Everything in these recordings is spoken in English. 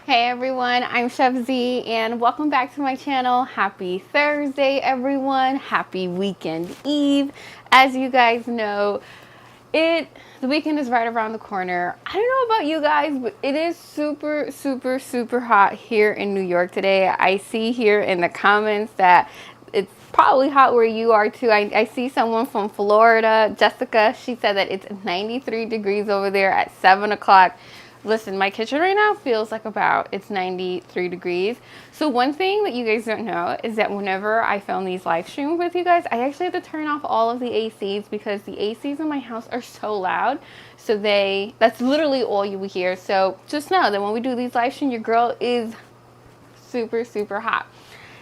Hey everyone, I'm Chef Z and welcome back to my channel. Happy Thursday everyone. Happy weekend eve. As you guys know, the weekend is right around the corner. I don't know about you guys, but it is super hot here in New York today. I see here in the comments that it's probably hot where you are too. I see someone from Florida, Jessica. She said that it's 93 degrees over there at 7 o'clock. Listen, my kitchen right now feels like it's 93 degrees. So one thing that you guys don't know is that whenever I film these live streams with you guys, I actually have to turn off all of the ACs because the ACs in my house are so loud. So that's literally all you will hear. So just know that when we do these live streams, your girl is super hot.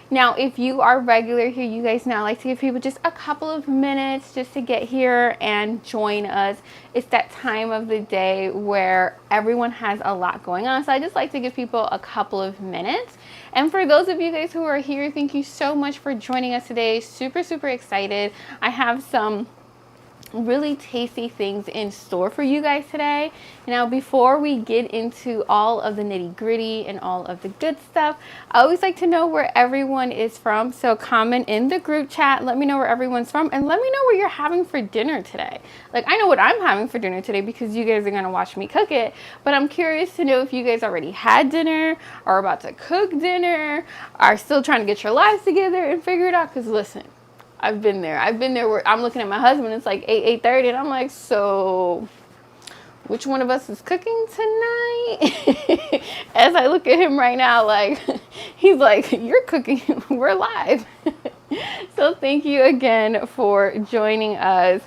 Now, if you are regular here, you guys know I like to give people just a couple of minutes just to get here and join us. It's that time of the day where everyone has a lot going on. So I just like to give people a couple of minutes. And for those of you guys who are here, thank you so much for joining us today. Super excited. I have some really tasty things in store for you guys today. Now, before we get into all of the nitty-gritty and all of the good stuff, I always like to know where everyone is from. So comment in the group chat, let me know where everyone's from, and let me know what you're having for dinner today. Like, I know what I'm having for dinner today because you guys are going to watch me cook it, but I'm curious to know if you guys already had dinner, are about to cook dinner, are still trying to get your lives together and figure it out. Because listen, I've been there where I'm looking at my husband, it's like 8:30, and I'm like, so which one of us is cooking tonight? As I look at him right now, like, he's like, you're cooking, we're live. So thank you again for joining us.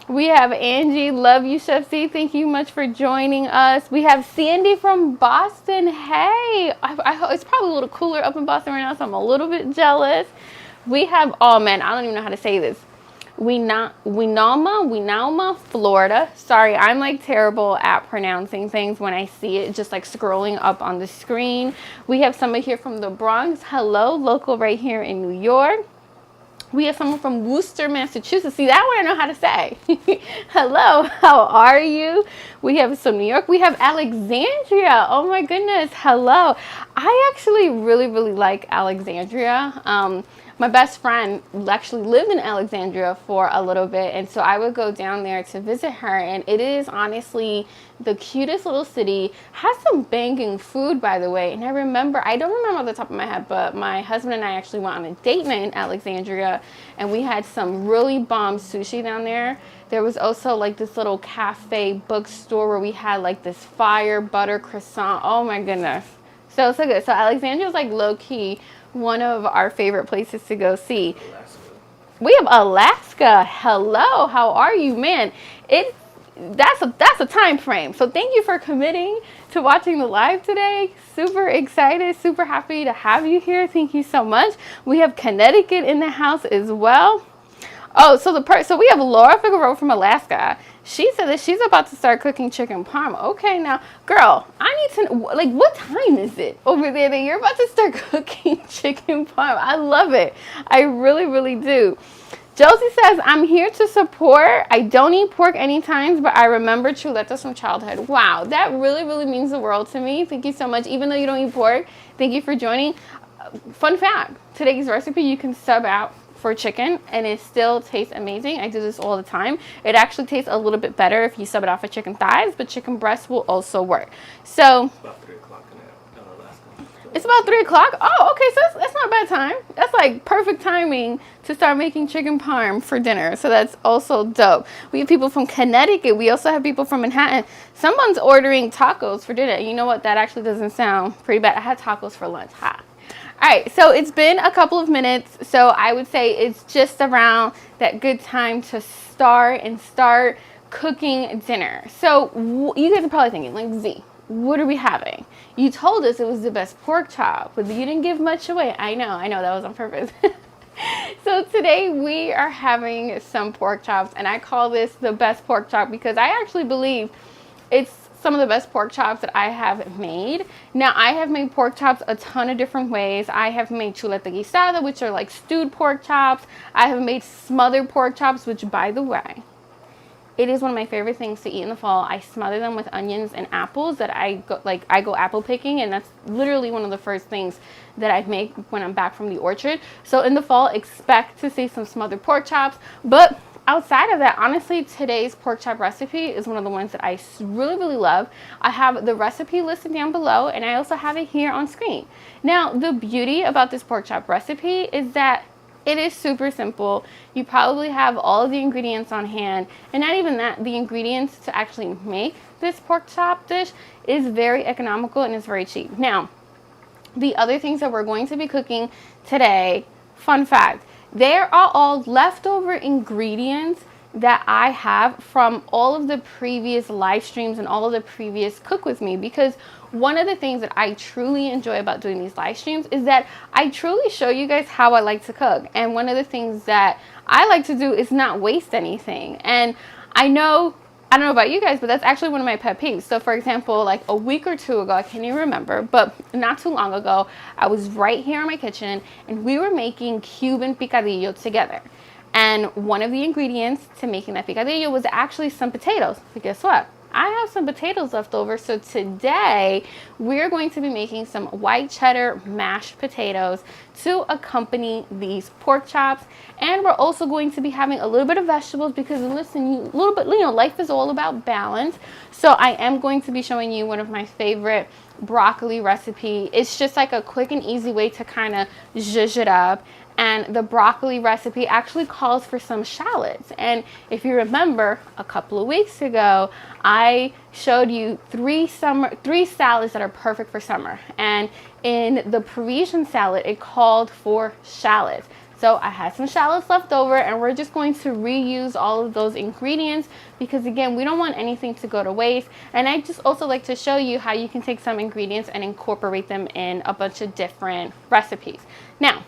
We have Angie, love you, Chef Z. Thank you much for joining us. We have Sandy from Boston. Hey, it's probably a little cooler up in Boston right now, so I'm a little bit jealous. We have, oh man, I don't even know how to say this. Winalma, Florida. Sorry, I'm like terrible at pronouncing things when I see it just like scrolling up on the screen. We have somebody here from the Bronx. Hello, local right here in New York. We have someone from Worcester, Massachusetts. See, that one I know how to say. Hello, how are you? We have some New York. We have Alexandria. Oh my goodness. Hello. I actually really like Alexandria. My best friend actually lived in Alexandria for a little bit, and so I would go down there to visit her, and it is honestly the cutest little city. Has some banging food, by the way. And I don't remember off the top of my head, but my husband and I actually went on a date night in Alexandria, and we had some really bomb sushi down there. There was also like this little cafe bookstore where we had like this fire butter croissant. Oh my goodness. So good. So Alexandria is like low-key one of our favorite places to go see. We have Alaska. Hello, how are you? Man, that's a time frame. So thank you for committing to watching the live today. Super excited, super happy to have you here. Thank you so much. We have Connecticut in the house as well. Oh, so we have Laura Figueroa from Alaska. She said that she's about to start cooking chicken parm. Okay, now, girl, I need to know, like, what time is it over there that you're about to start cooking chicken parm? I love it. I really do. Josie says, I'm here to support. I don't eat pork any times, but I remember chuletas from childhood. Wow, that really means the world to me. Thank you so much. Even though you don't eat pork, thank you for joining. Fun fact, today's recipe, you can sub out for chicken and it still tastes amazing. I do this all the time. It actually tastes a little bit better if you sub it out for chicken thighs, but chicken breast will also work. So it's about 3 o'clock in Alaska. It's about 3 o'clock. Oh, okay, so that's not a bad time. That's like perfect timing to start making chicken parm for dinner. So that's also dope. We have people from Connecticut. We also have people from Manhattan. Someone's ordering tacos for dinner. You know what? That actually doesn't sound pretty bad. I had tacos for lunch. Ha. All right, so it's been a couple of minutes, so I would say it's just around that good time to start cooking dinner. So you guys are probably thinking, like, Z, what are we having? You told us it was the best pork chop, but you didn't give much away. I know, that was on purpose. So today we are having some pork chops, and I call this the best pork chop because I actually believe it's some of the best pork chops that I have made. Now, I have made pork chops a ton of different ways. I have made chuleta guisada, which are like stewed pork chops. I have made smothered pork chops, which, by the way, it is one of my favorite things to eat in the fall. I smother them with onions and apples that I go apple picking, and that's literally one of the first things that I make when I'm back from the orchard. So in the fall, expect to see some smothered pork chops. But outside of that, honestly, today's pork chop recipe is one of the ones that I really love. I have the recipe listed down below, and I also have it here on screen. Now, the beauty about this pork chop recipe is that it is super simple. You probably have all of the ingredients on hand, and not even that, the ingredients to actually make this pork chop dish is very economical and it's very cheap. Now, the other things that we're going to be cooking today, fun fact, there are all leftover ingredients that I have from all of the previous live streams and all of the previous Cook With Me, because one of the things that I truly enjoy about doing these live streams is that I truly show you guys how I like to cook. And one of the things that I like to do is not waste anything. And I don't know about you guys, but that's actually one of my pet peeves. So for example, like a week or two ago, I can't even remember, but not too long ago, I was right here in my kitchen and we were making Cuban picadillo together. And one of the ingredients to making that picadillo was actually some potatoes. But guess what? I have some potatoes left over. So today we're going to be making some white cheddar mashed potatoes to accompany these pork chops. And we're also going to be having a little bit of vegetables because listen, life is all about balance. So I am going to be showing you one of my favorite broccoli recipe. It's just like a quick and easy way to kind of zhuzh it up. And the broccoli recipe actually calls for some shallots. And if you remember, a couple of weeks ago, I showed you three salads that are perfect for summer. And in the Parisian salad, it called for shallots. So I had some shallots left over, and we're just going to reuse all of those ingredients because, again, we don't want anything to go to waste. And I just also like to show you how you can take some ingredients and incorporate them in a bunch of different recipes. Now,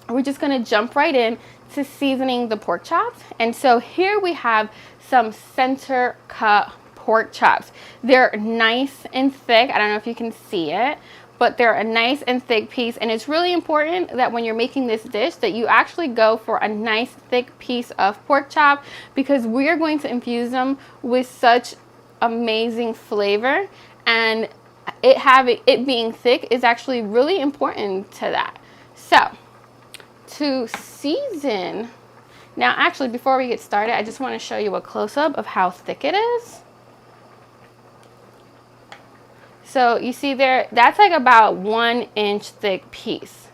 we're just going to jump right in to seasoning the pork chops. And so here we have some center cut pork chops. They're nice and thick. I don't know if you can see it, but they're a nice and thick piece. And it's really important that when you're making this dish that you actually go for a nice thick piece of pork chop because we're going to infuse them with such amazing flavor. And it being thick is actually really important to that. So, to season, now actually before we get started, I just want to show you a close-up of how thick it is. So you see there, that's like about 1 inch thick piece,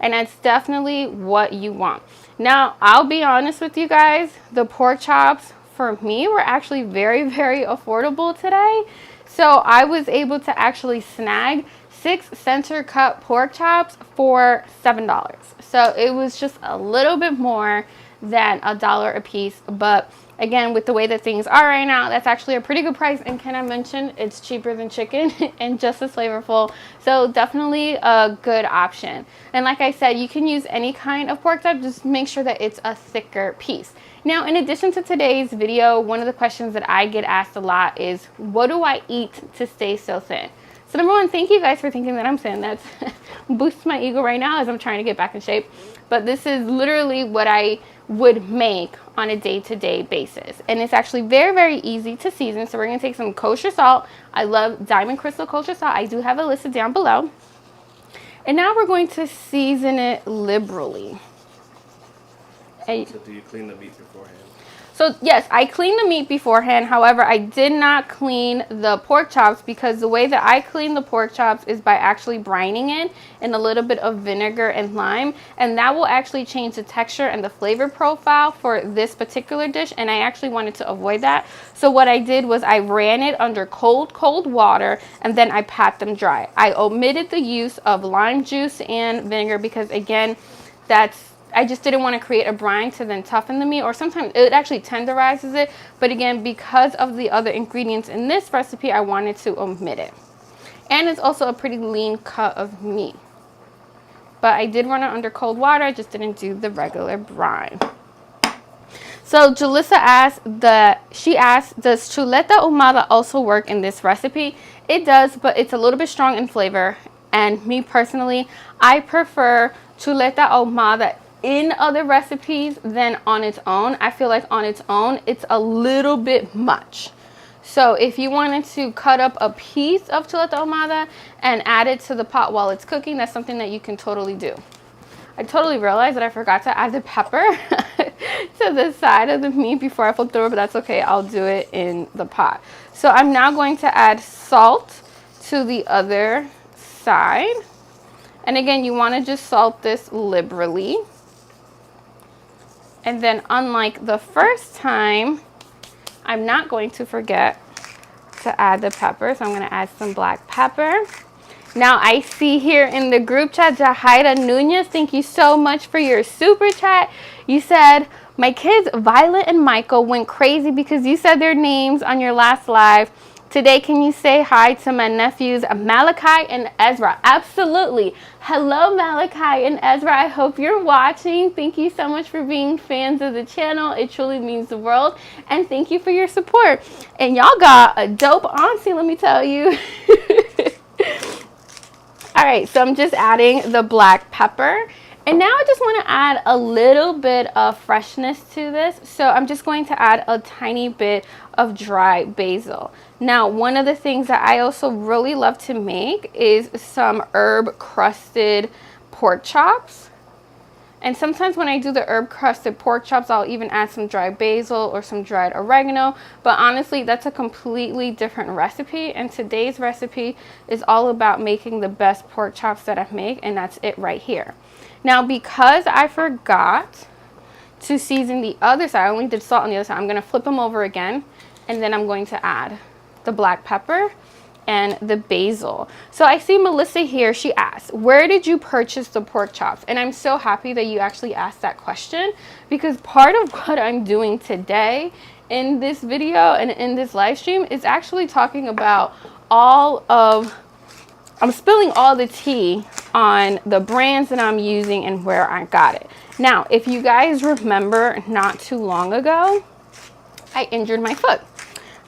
and that's definitely what you want. Now I'll be honest with you guys, the pork chops for me were actually very affordable today. So I was able to actually snag 6 center cut pork chops for $7. So it was just a little bit more than $1 a piece. But again, with the way that things are right now, that's actually a pretty good price. And can I mention, it's cheaper than chicken and just as flavorful. So definitely a good option. And like I said, you can use any kind of pork chop, just make sure that it's a thicker piece. Now, in addition to today's video, one of the questions that I get asked a lot is, what do I eat to stay so thin? So number one, thank you guys for thinking that I'm thin. That's boosts my ego right now as I'm trying to get back in shape. But this is literally what I would make on a day-to-day basis. And it's actually very easy to season. So we're going to take some kosher salt. I love Diamond Crystal kosher salt. I do have it listed down below. And now we're going to season it liberally. So do you clean the meat beforehand? So yes, I cleaned the meat beforehand. However, I did not clean the pork chops because the way that I clean the pork chops is by actually brining it in a little bit of vinegar and lime. And that will actually change the texture and the flavor profile for this particular dish. And I actually wanted to avoid that. So what I did was I ran it under cold water and then I pat them dry. I omitted the use of lime juice and vinegar because, again, I just didn't want to create a brine to then toughen the meat, or sometimes it actually tenderizes it. But again, because of the other ingredients in this recipe, I wanted to omit it. And it's also a pretty lean cut of meat. But I did run it under cold water. I just didn't do the regular brine. So Jalissa asked, does chuleta ahumada also work in this recipe? It does, but it's a little bit strong in flavor. And me personally, I prefer chuleta ahumada in other recipes than on its own. I feel like on its own, it's a little bit much. So if you wanted to cut up a piece of chuleta ahumada and add it to the pot while it's cooking, that's something that you can totally do. I totally realized that I forgot to add the pepper to the side of the meat before I flipped it over, but that's okay. I'll do it in the pot. So I'm now going to add salt to the other side. And again, you want to just salt this liberally. And then unlike the first time, I'm not going to forget to add the pepper. So I'm going to add some black pepper. Now I see here in the group chat, Jahaira Nunez, thank you so much for your super chat. You said, my kids Violet and Michael went crazy because you said their names on your last live. Today, can you say hi to my nephews Malachi and Ezra? Absolutely. Hello, Malachi and Ezra. I hope you're watching. Thank you so much for being fans of the channel. It truly means the world. And thank you for your support. And y'all got a dope auntie, let me tell you. All right, so I'm just adding the black pepper. And now I just want to add a little bit of freshness to this. So I'm just going to add a tiny bit of dried basil. Now, one of the things that I also really love to make is some herb crusted pork chops. And sometimes when I do the herb crusted pork chops, I'll even add some dried basil or some dried oregano. But honestly, that's a completely different recipe. And today's recipe is all about making the best pork chops that I make. And that's it right here. Now, because I forgot to season the other side, I only did salt on the other side, I'm going to flip them over again. And then I'm going to add the black pepper and the basil. So I see Melissa here, she asked, where did you purchase the pork chops? And I'm so happy that you actually asked that question, because part of what I'm doing today in this video and in this live stream is actually talking about I'm spilling all the tea on the brands that I'm using and where I got it. Now, if you guys remember, not too long ago, I injured my foot.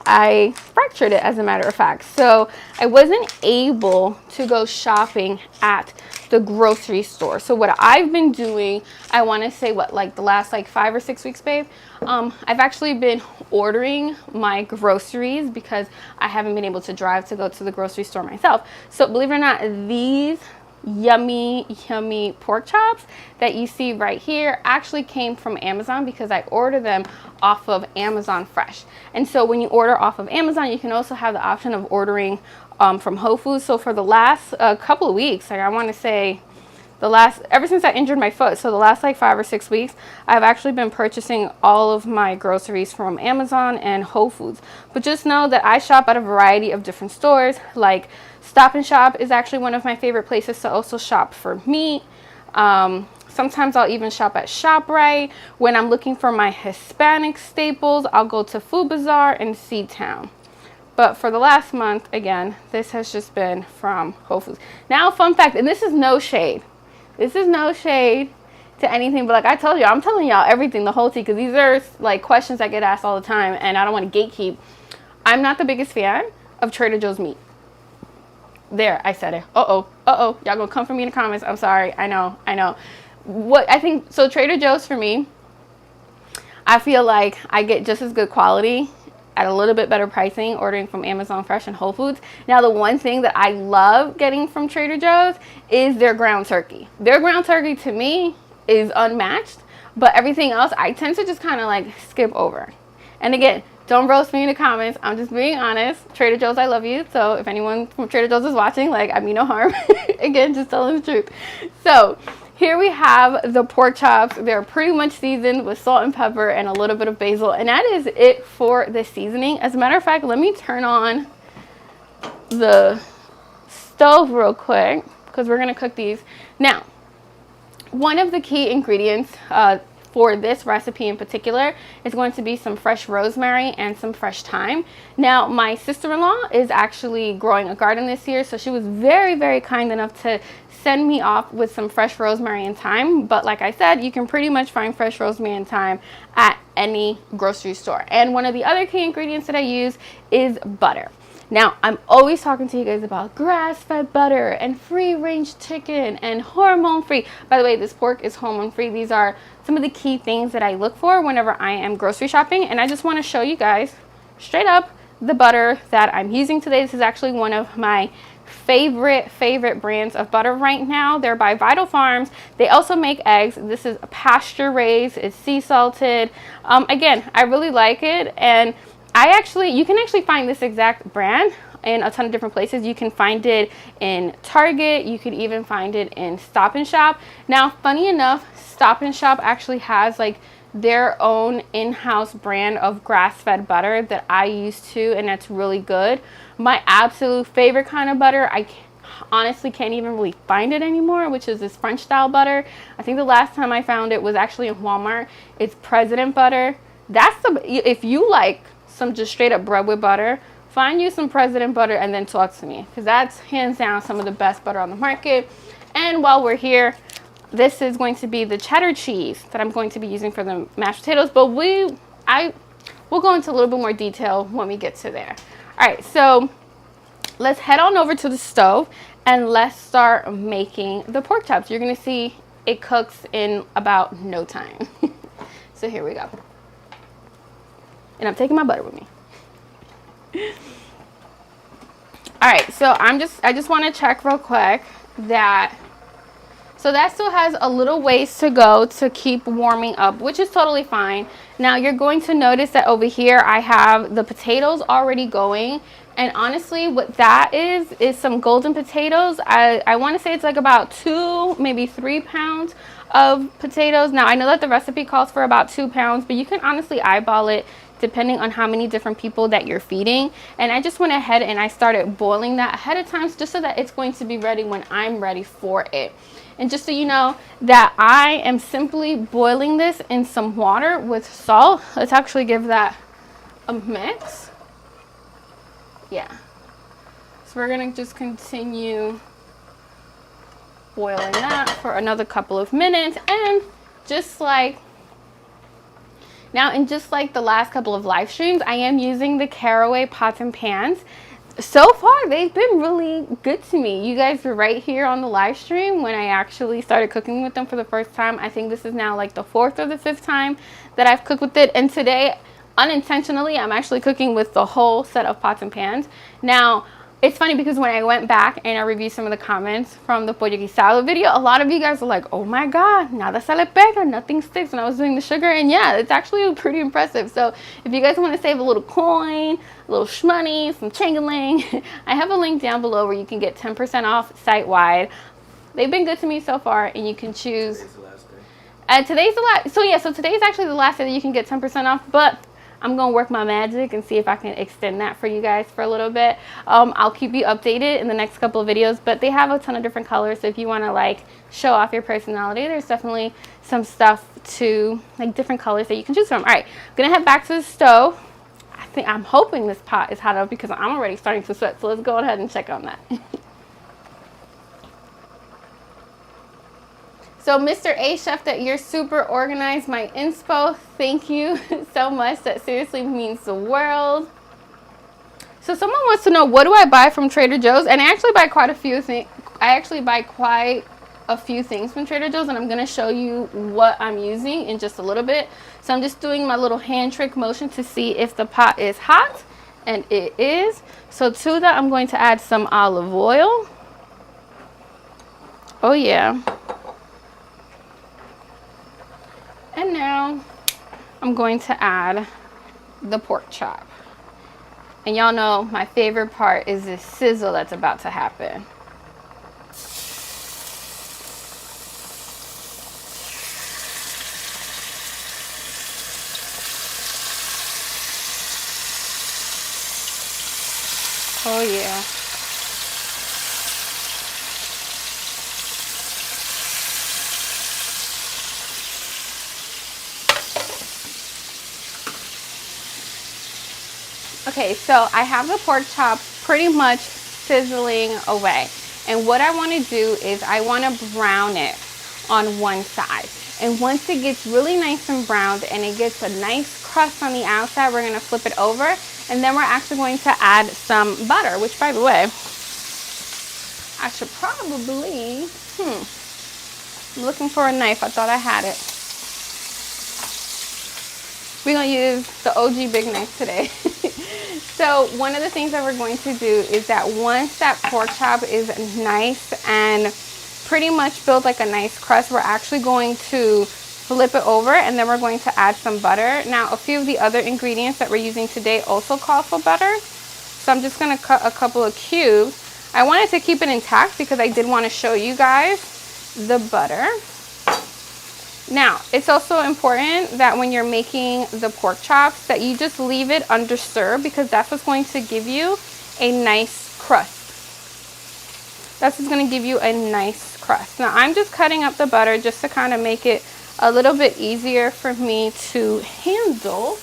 I fractured it, as a matter of fact. So I wasn't able to go shopping at the grocery store. So what I've been doing, I want to say like the last 5 or 6 weeks, babe, I've actually been ordering my groceries because I haven't been able to drive to go to the grocery store myself. So believe it or not, these yummy pork chops that you see right here actually came from Amazon, because I order them off of Amazon Fresh. And so when you order off of Amazon, you can also have the option of ordering from Whole Foods. So for the last couple of weeks, I want to say ever since I injured my foot, so the last 5 or 6 weeks, I've actually been purchasing all of my groceries from Amazon and Whole Foods. But just know that I shop at a variety of different stores. Like Stop and Shop is actually one of my favorite places to also shop for meat. Sometimes I'll even shop at ShopRite. When I'm looking for my Hispanic staples, I'll go to Food Bazaar and C-Town. But for the last month, again, this has just been from Whole Foods. Now, fun fact, and this is no shade. This is no shade to anything, but like I told you, I'm telling y'all everything, the whole tea, because these are questions I get asked all the time, and I don't want to gatekeep. I'm not the biggest fan of Trader Joe's meat. There, I said it. Y'all gonna come for me in the comments. I'm sorry. I know. So Trader Joe's, for me, I feel like I get just as good quality at a little bit better pricing ordering from Amazon Fresh and Whole Foods. Now, the one thing that I love getting from Trader Joe's is their ground turkey. Their ground turkey, to me, is unmatched, but everything else I tend to just kind of skip over. And again, don't roast me in the comments. I'm just being honest. Trader Joe's, I love you. So if anyone from Trader Joe's is watching, I mean no harm. Again, just telling the truth. So here we have the pork chops. They're pretty much seasoned with salt and pepper and a little bit of basil. And that is it for the seasoning. As a matter of fact, let me turn on the stove real quick, because we're going to cook these. Now, one of the key ingredients for this recipe in particular is going to be some fresh rosemary and some fresh thyme. Now, my sister-in-law is actually growing a garden this year, so she was very, very kind enough to send me off with some fresh rosemary and thyme. But like I said, you can pretty much find fresh rosemary and thyme at any grocery store. And one of the other key ingredients that I use is butter. Now, I'm always talking to you guys about grass-fed butter and free-range chicken and hormone-free. By the way, this pork is hormone-free. These are some of the key things that I look for whenever I am grocery shopping. And I just want to show you guys straight up the butter that I'm using today. This is actually one of my favorite brands of butter right now. They're by Vital Farms. They also make eggs. This is pasture raised. It's sea salted. Again, I really like it. And you can actually find this exact brand in a ton of different places. You can find it in Target. You could even find it in Stop and Shop. Now, funny enough, Stop and Shop actually has like their own in-house brand of grass-fed butter that I use too, and that's really good. My absolute favorite kind of butter, I honestly can't even really find it anymore, which is this French style butter. I think the last time I found it was actually in Walmart. It's President butter. If you like some just straight up bread with butter, find you some President butter and then talk to me, because that's hands down some of the best butter on the market. And while we're here, this is going to be the cheddar cheese that I'm going to be using for the mashed potatoes, but we'll go into a little bit more detail when we get to there. All right, so let's head on over to the stove and let's start making the pork chops. You're gonna see it cooks in about no time. So here we go. And I'm taking my butter with me. All right, so I just want to check real quick that, so that still has a little ways to go to keep warming up, which is totally fine. Now you're going to notice that over here I have the potatoes already going, and honestly what that is some golden potatoes. I want to say it's like about 2, maybe 3 pounds of potatoes. Now I know that the recipe calls for about 2 pounds, but you can honestly eyeball it depending on how many different people that you're feeding. And I just went ahead and I started boiling that ahead of time just so that it's going to be ready when I'm ready for it. And just so you know that I am simply boiling this in some water with salt. Let's actually give that a mix. Yeah. So we're gonna just continue boiling that for another couple of minutes. And just like the last couple of live streams, I am using the Caraway pots and pans. So far, they've been really good to me. You guys were right here on the live stream when I actually started cooking with them for the first time. I think this is now like the 4th or the 5th time that I've cooked with it. And today, unintentionally, I'm actually cooking with the whole set of pots and pans. Now, it's funny because when I went back and I reviewed some of the comments from the pollo guisado video, a lot of you guys were like, oh my God, nada sale pega, nothing sticks when I was doing the sugar. And yeah, it's actually pretty impressive. So if you guys want to save a little coin, a little shmoney, some changeling, I have a link down below where you can get 10% off site-wide. They've been good to me so far, and you can choose. Today's the last day. Today's the last. So yeah, so today's actually the last day that you can get 10% off, but I'm going to work my magic and see if I can extend that for you guys for a little bit. I'll keep you updated in the next couple of videos, but they have a ton of different colors. So if you want to like show off your personality, there's definitely some stuff to like different colors that you can choose from. All right, I'm going to head back to the stove. I'm hoping this pot is hot enough because I'm already starting to sweat. So let's go ahead and check on that. So Mr. A Chef, that you're super organized, my inspo, thank you so much. That seriously means the world. So someone wants to know, what do I buy from Trader Joe's? And I actually buy quite a few things. I actually buy quite a few things from Trader Joe's, and I'm going to show you what I'm using in just a little bit. So I'm just doing my little hand trick motion to see if the pot is hot, and it is. So to that, I'm going to add some olive oil. Oh yeah. And now I'm going to add the pork chop. And y'all know my favorite part is this sizzle that's about to happen. Oh yeah. Okay, so I have the pork chop pretty much sizzling away. And what I want to do is I want to brown it on one side. And once it gets really nice and browned and it gets a nice crust on the outside, we're going to flip it over And then we're actually going to add some butter, which, by the way, I should probably, I'm looking for a knife. I thought I had it. We're going to use the OG big knife today. So one of the things that we're going to do is that once that pork chop is nice and pretty much build like a nice crust, we're actually going to flip it over, and then we're going to add some butter. Now, a few of the other ingredients that we're using today also call for butter. So I'm just going to cut a couple of cubes. I wanted to keep it intact because I did want to show you guys the butter. Now, it's also important that when you're making the pork chops that you just leave it undisturbed, because that's what's going to give you a nice crust. That's what's going to give you a nice crust. Now, I'm just cutting up the butter just to kind of make it a little bit easier for me to handle.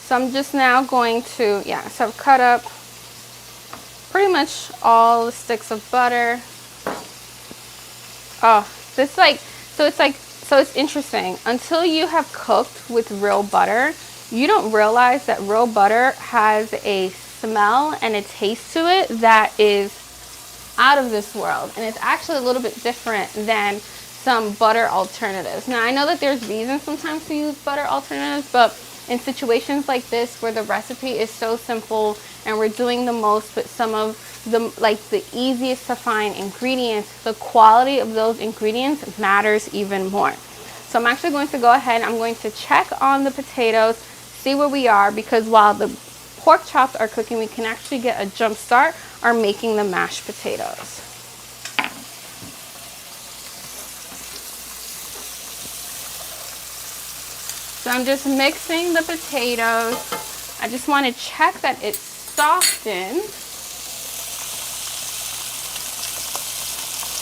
So I'm just now going to, so I've cut up pretty much all the sticks of butter. Oh, this so it's interesting. Until you have cooked with real butter, you don't realize that real butter has a smell and a taste to it that is out of this world. And it's actually a little bit different than some butter alternatives. Now, I know that there's reasons sometimes to use butter alternatives, but in situations like this where the recipe is so simple and we're doing the most with some of the easiest to find ingredients, the quality of those ingredients matters even more. So I'm actually going to go ahead and I'm going to check on the potatoes, see where we are, because while the pork chops are cooking, we can actually get a jump start on making the mashed potatoes. So I'm just mixing the potatoes. I just want to check that it's softened.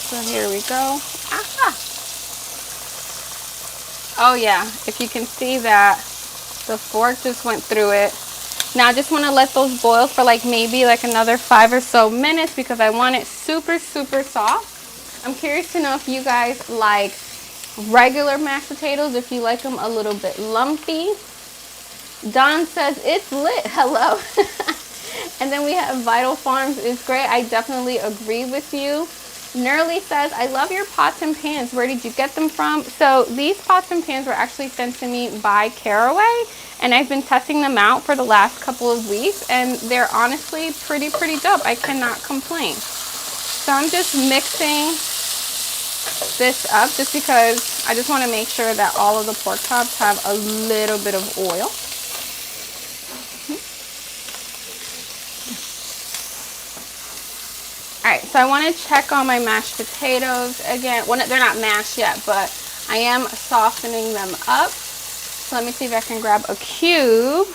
So here we go. Aha! Oh yeah, if you can see that, the fork just went through it. Now I just want to let those boil for maybe another 5 or so minutes because I want it super, super soft. I'm curious to know if you guys like regular mashed potatoes, if you like them a little bit lumpy. Don says it's lit. Hello. And then we have Vital Farms is great. I definitely agree with you. Nerly says, I love your pots and pans. Where did you get them from? So these pots and pans were actually sent to me by Caraway, and I've been testing them out for the last couple of weeks, and they're honestly pretty dope. I cannot complain. So I'm just mixing this up just because I just want to make sure that all of the pork chops have a little bit of oil. Alright, so I want to check on my mashed potatoes again. Well, they're not mashed yet, but I am softening them up. So let me see if I can grab a cube.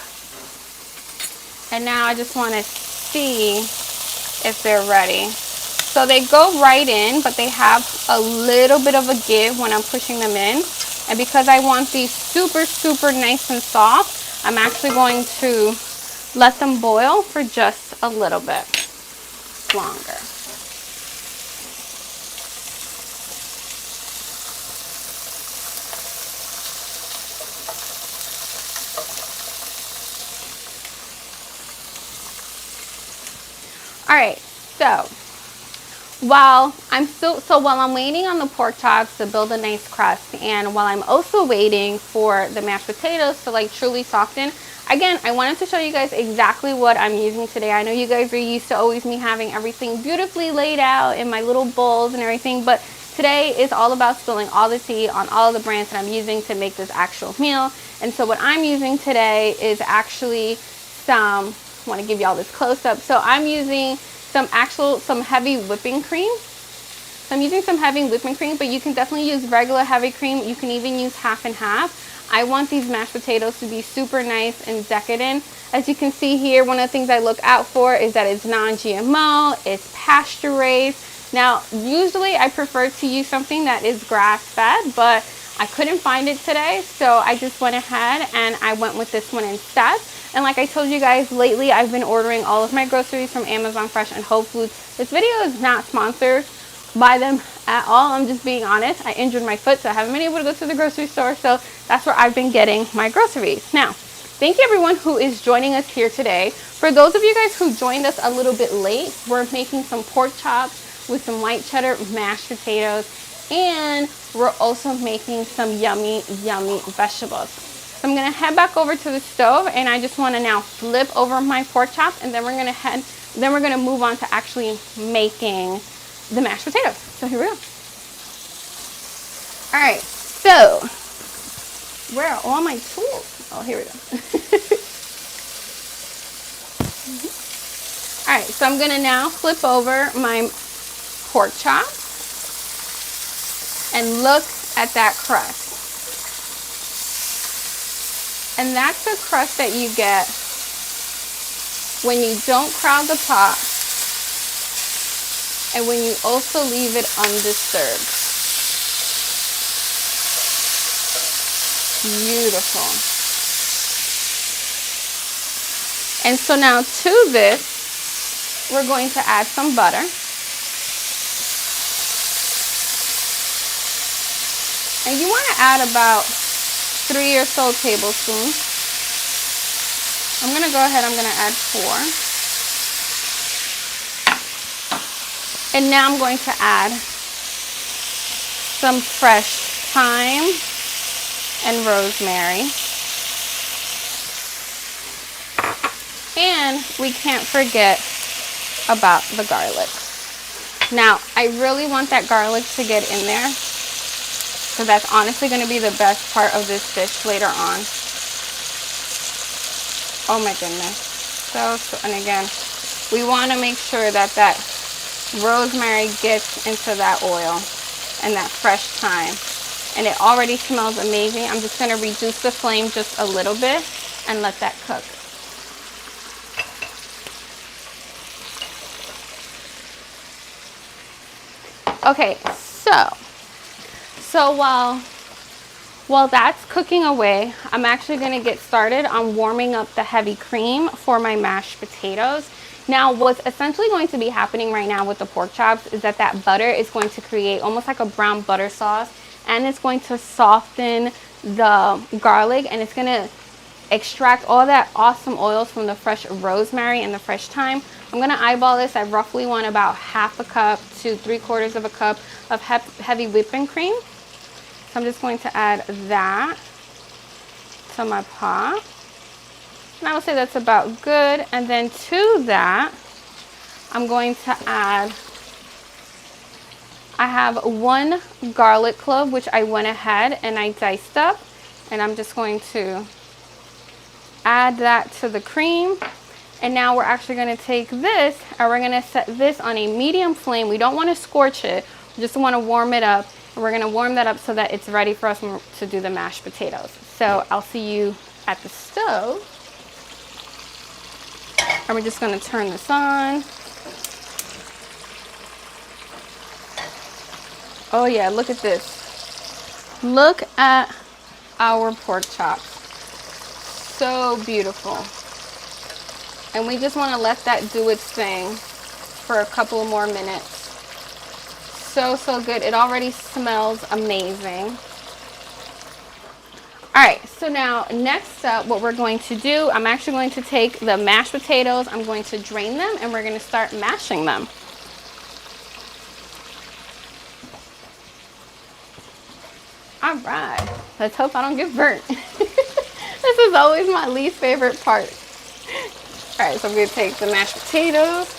And now I just want to see if they're ready. So they go right in, but they have a little bit of a give when I'm pushing them in. And because I want these super, super nice and soft, I'm actually going to let them boil for just a little bit longer. All right, so while I'm waiting on the pork chops to build a nice crust, and while I'm also waiting for the mashed potatoes to truly soften, again, I wanted to show you guys exactly what I'm using today. I know you guys are used to always me having everything beautifully laid out in my little bowls and everything, but today is all about spilling all the tea on all of the brands that I'm using to make this actual meal. And so what I'm using today is actually some, I want to give you all this close up. So I'm using some heavy whipping cream. So I'm using some heavy whipping cream, but you can definitely use regular heavy cream. You can even use half and half. I want these mashed potatoes to be super nice and decadent. As you can see here, one of the things I look out for is that it's non-GMO, it's pasture raised. Now, usually I prefer to use something that is grass-fed, but I couldn't find it today, so I just went ahead and I went with this one instead. And like I told you guys, lately I've been ordering all of my groceries from Amazon Fresh and Whole Foods. This video is not sponsored, buy them at all. I'm just being honest. I injured my foot, so I haven't been able to go to the grocery store. So that's where I've been getting my groceries. Now, thank you everyone who is joining us here today. For those of you guys who joined us a little bit late, we're making some pork chops with some white cheddar mashed potatoes, and we're also making some yummy, yummy vegetables. So I'm gonna head back over to the stove, and I just wanna now flip over my pork chops, and then we're gonna move on to actually making the mashed potatoes. So here we go. All right, so where are all my tools? Oh, here we go. All right, so I'm gonna now flip over my pork chops and look at that crust. And that's the crust that you get when you don't crowd the pot and when you also leave it undisturbed. Beautiful. And so now to this, we're going to add some butter. And you want to add about 3 or so tablespoons. I'm going to go ahead, I'm going to add 4. And now I'm going to add some fresh thyme and rosemary. And we can't forget about the garlic. Now, I really want that garlic to get in there, so that's honestly going to be the best part of this dish later on. Oh my goodness. So, and again, we want to make sure that that rosemary gets into that oil and that fresh thyme. And it already smells amazing. I'm just going to reduce the flame just a little bit and let that cook. Okay, so while that's cooking away, I'm actually going to get started on warming up the heavy cream for my mashed potatoes. Now, what's essentially going to be happening right now with the pork chops is that that butter is going to create almost like a brown butter sauce, and it's going to soften the garlic, and it's going to extract all that awesome oils from the fresh rosemary and the fresh thyme. I'm going to eyeball this. I roughly want about 1/2 cup to 3/4 of a cup of heavy whipping cream. So I'm just going to add that to my pot. And I would say that's about good. And then to that, I'm going to add, I have 1 garlic clove, which I went ahead and I diced up. And I'm just going to add that to the cream. And now we're actually going to take this and we're going to set this on a medium flame. We don't want to scorch it. We just want to warm it up. And we're going to warm that up so that it's ready for us to do the mashed potatoes. So I'll see you at the stove. And we're just going to turn this on. Oh yeah, look at this. Look at our pork chops. So beautiful. And we just want to let that do its thing for a couple more minutes. So good. It already smells amazing. All right, so now next up, what we're going to do, I'm actually going to take the mashed potatoes, I'm going to drain them, and we're going to start mashing them. All right, let's hope I don't get burnt. This is always my least favorite part. All right, so I'm going to take the mashed potatoes.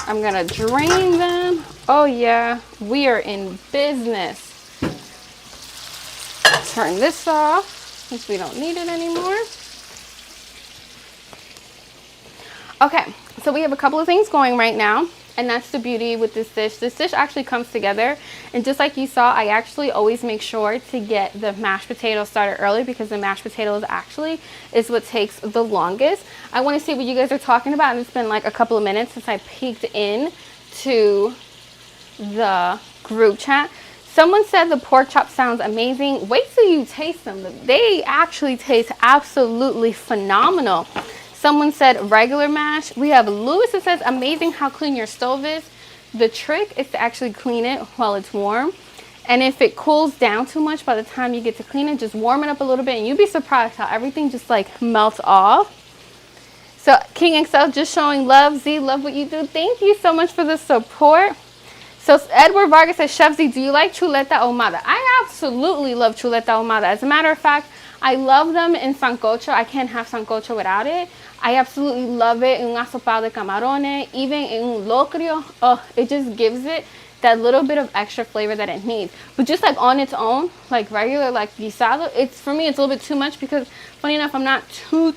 I'm going to drain them. Oh yeah, we are in business. Turn this off since we don't need it anymore. Okay, so we have a couple of things going right now, and that's the beauty with this dish. This dish actually comes together, and just like you saw, I actually always make sure to get the mashed potatoes started early, because the mashed potatoes actually is what takes the longest. I want to see what you guys are talking about, and it's been like a couple of minutes since I peeked in to the group chat. Someone said the pork chop sounds amazing. Wait till you taste them. They actually taste absolutely phenomenal. Someone said regular mash. We have Lewis that says, amazing how clean your stove is. The trick is to actually clean it while it's warm. And if it cools down too much by the time you get to clean it, just warm it up a little bit and you'll be surprised how everything just like melts off. So King Excel just showing love. Z, love what you do. Thank you so much for the support. So Edward Vargas says, Chef Z, do you like chuleta ahumada? I absolutely love chuleta ahumada. As a matter of fact, I love them in sancocho. I can't have sancocho without it. I absolutely love it in un asopado de camarones, even in un locrio. Oh, it just gives it that little bit of extra flavor that it needs. But just like on its own, like regular, like guisado, it's, for me, it's a little bit too much because funny enough, I'm not too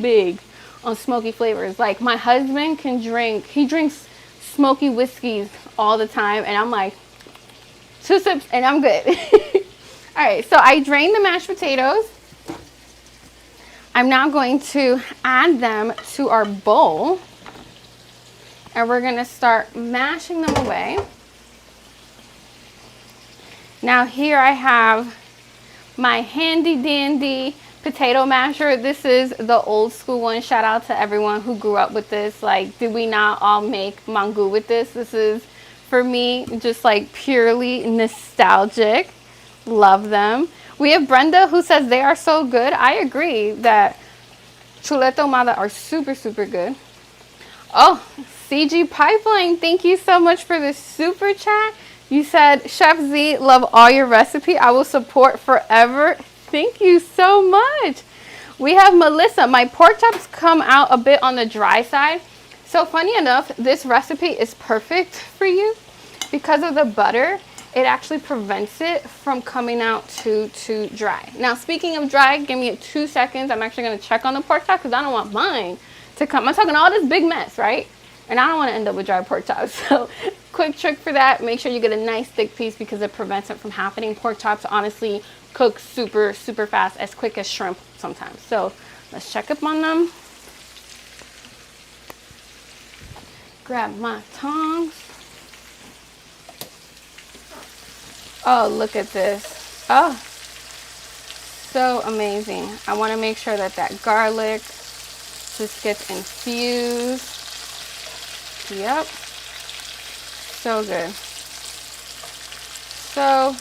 big on smoky flavors. Like my husband can drink, he drinks smoky whiskeys all the time, and I'm like 2 sips and I'm good. All right, so I drained the mashed potatoes. I'm now going to add them to our bowl, and we're gonna start mashing them away. Now here I have my handy dandy potato masher. This is the old school one. Shout out to everyone who grew up with this. Like, did we not all make mango with this? This is, for me, just like purely nostalgic. Love them. We have Brenda who says they are so good. I agree that chuleta ahumada are super good. Oh, CG Pipeline, thank you so much for the super chat. You said, Chef Z, love all your recipe. I will support forever. Thank you so much. We have Melissa. My pork chops come out a bit on the dry side. So funny enough, this recipe is perfect for you because of the butter. It actually prevents it from coming out too dry. Now, speaking of dry, give me 2 seconds. I'm actually going to check on the pork chop because I don't want mine to come. I'm talking all this big mess, right? And I don't want to end up with dry pork chops. So quick trick for that, make sure you get a nice thick piece because it prevents it from happening. Pork chops honestly cook super fast, as quick as shrimp sometimes. So let's check up on them. Grab my tongs. Oh, look at this. Oh, so amazing. I want to make sure that that garlic just gets infused. Yep. So good. So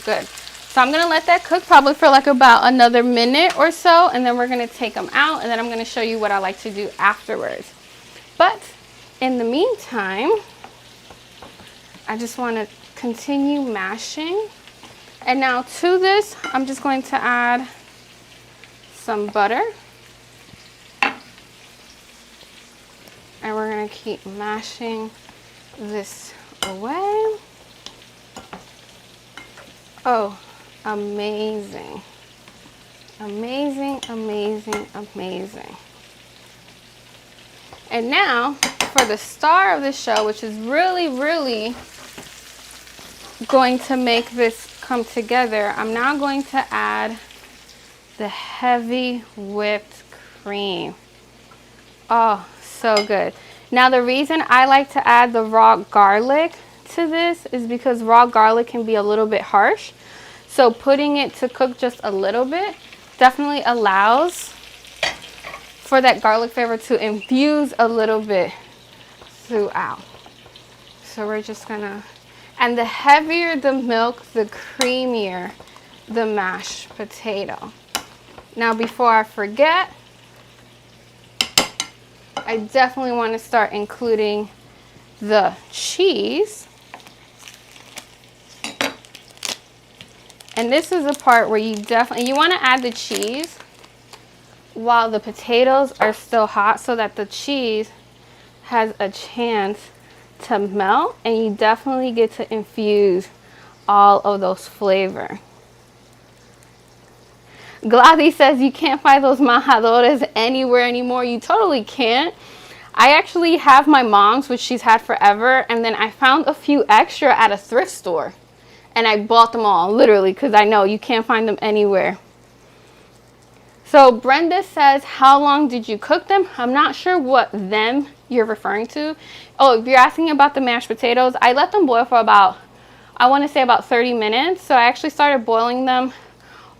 good. So I'm going to let that cook probably for like about another minute or so, and then we're going to take them out, and then I'm going to show you what I like to do afterwards. But in the meantime, I just want to continue mashing. And now to this, I'm just going to add some butter. And we're going to keep mashing this away. Oh, amazing. Amazing. And now for the star of the show, which is really going to make this come together, I'm now going to add the heavy whipped cream. Oh, so good. Now the reason I like to add the raw garlic to this is because raw garlic can be a little bit harsh. So putting it to cook just a little bit definitely allows for that garlic flavor to infuse a little bit throughout. So we're just gonna, and the heavier the milk, the creamier the mashed potato. Now before I forget, I definitely want to start including the cheese. And this is the part where you want to add the cheese while the potatoes are still hot so that the cheese has a chance to melt, and you definitely get to infuse all of those flavor. Gladys says you can't find those majadores anywhere anymore. You totally can't. I actually have my mom's, which she's had forever, and then I found a few extra at a thrift store. And I bought them all, literally, because I know you can't find them anywhere. So Brenda says, how long did you cook them? I'm not sure what them you're referring to. Oh, if you're asking about the mashed potatoes, I let them boil for about, I want to say about 30 minutes. So I actually started boiling them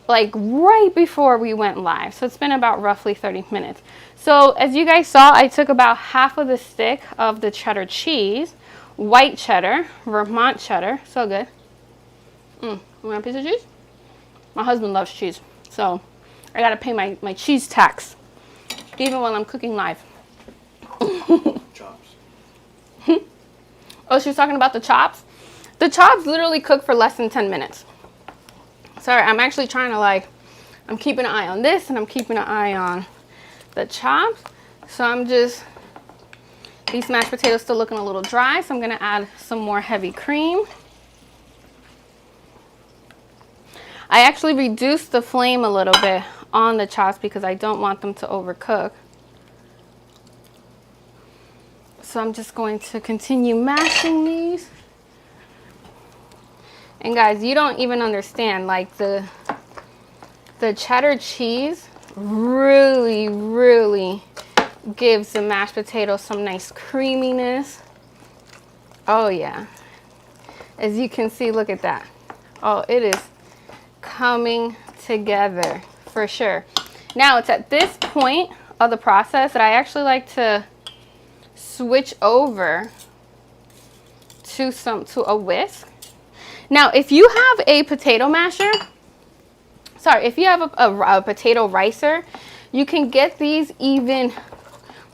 like right before we went live. So it's been about roughly 30 minutes. So as you guys saw, I took about half of the stick of the cheddar cheese, white cheddar, Vermont cheddar, so good. You want a piece of cheese? My husband loves cheese, so I gotta pay my cheese tax, even while I'm cooking live. Chops. Oh, she was talking about the chops? The chops literally cook for less than 10 minutes. Sorry, I'm actually trying to I'm keeping an eye on this and I'm keeping an eye on the chops. So these mashed potatoes still looking a little dry, so I'm gonna add some more heavy cream. I actually reduced the flame a little bit on the chops because I don't want them to overcook. So I'm just going to continue mashing these. And guys, you don't even understand, like the cheddar cheese really gives the mashed potatoes some nice creaminess. Oh yeah. As you can see, look at that. Oh, it is coming together for sure. Now it's at this point of the process that I actually like to switch over to a whisk. Now, if you have a potato masher, if you have a potato ricer, you can get these even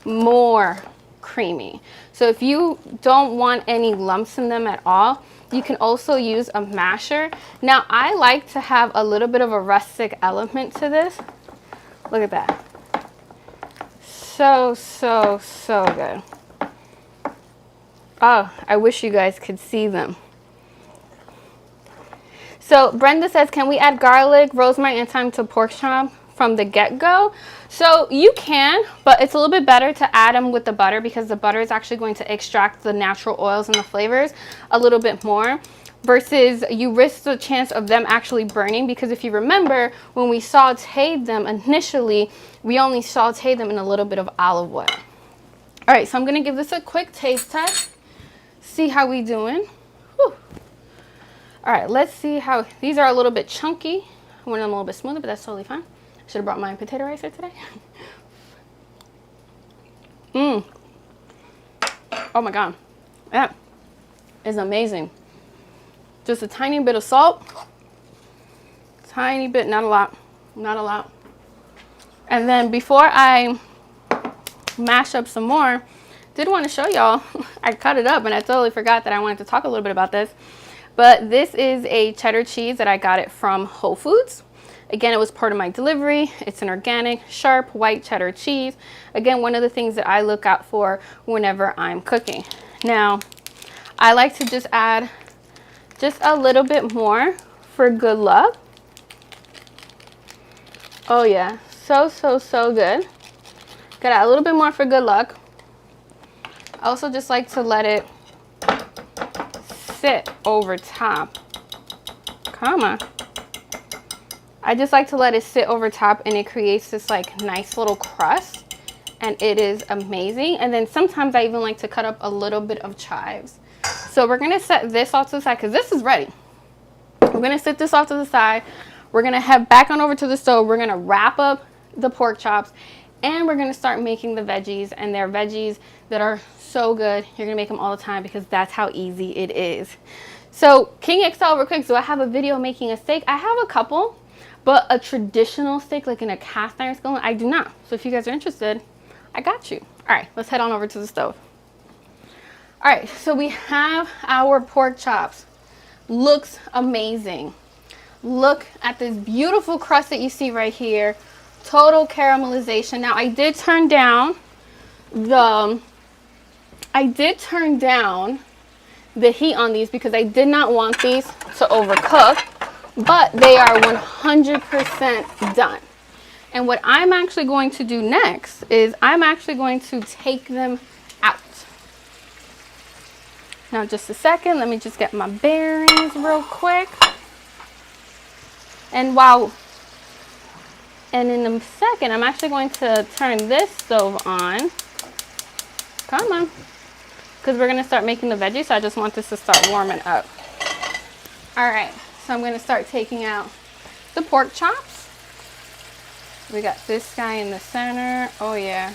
more creamy. So if you don't want any lumps in them at all, you can also use a masher. Now, I like to have a little bit of a rustic element to this. Look at that. So good. Oh, I wish you guys could see them. So Brenda says, can we add garlic, rosemary, and thyme to pork chop from the get-go? So you can, but it's a little bit better to add them with the butter because the butter is actually going to extract the natural oils and the flavors a little bit more, versus you risk the chance of them actually burning, because if you remember, when we sauteed them initially, we only sauteed them in a little bit of olive oil. All right, so I'm gonna give this a quick taste test, see how we doing. Whew. All right, let's see how, these are a little bit chunky. I want them a little bit smoother, but that's totally fine. Should have brought my potato ricer today. Oh my God, that is amazing. Just a tiny bit of salt, tiny bit, not a lot. And then before I mash up some more, did want to show y'all, I cut it up and I totally forgot that I wanted to talk a little bit about this. But this is a cheddar cheese that I got it from Whole Foods. Again, it was part of my delivery. It's an organic, sharp, white cheddar cheese. Again, one of the things that I look out for whenever I'm cooking. Now, I like to just add just a little bit more for good luck. Oh yeah, so good. Gotta add a little bit more for good luck. I also just like to let it sit over top. Come on. I just like to let it sit over top, and it creates this like nice little crust, and it is amazing. And then sometimes I even like to cut up a little bit of chives. So we're gonna set this off to the side because this is ready. We're gonna set this off to the side. We're gonna head back on over to the stove. We're gonna wrap up the pork chops, and we're gonna start making the veggies, and they're veggies that are so good. You're gonna make them all the time because that's how easy it is. So King XL real quick, do I have a video making a steak? I have a couple, but a traditional steak like in a cast iron skillet, I do not. So if you guys are interested, I got you. All right, let's head on over to the stove. All right, so we have our pork chops. Looks amazing. Look at this beautiful crust that you see right here. Total caramelization. Now I did turn down the heat on these because I did not want these to overcook, but they are 100% done. And what I'm actually going to do next is I'm actually going to take them out. Now just a second, let me just get my bearings real quick. And in a second, I'm actually going to turn this stove on. Come on. Because we're going to start making the veggies, so I just want this to start warming up. All right, so I'm going to start taking out the pork chops. We got this guy in the center. Oh yeah.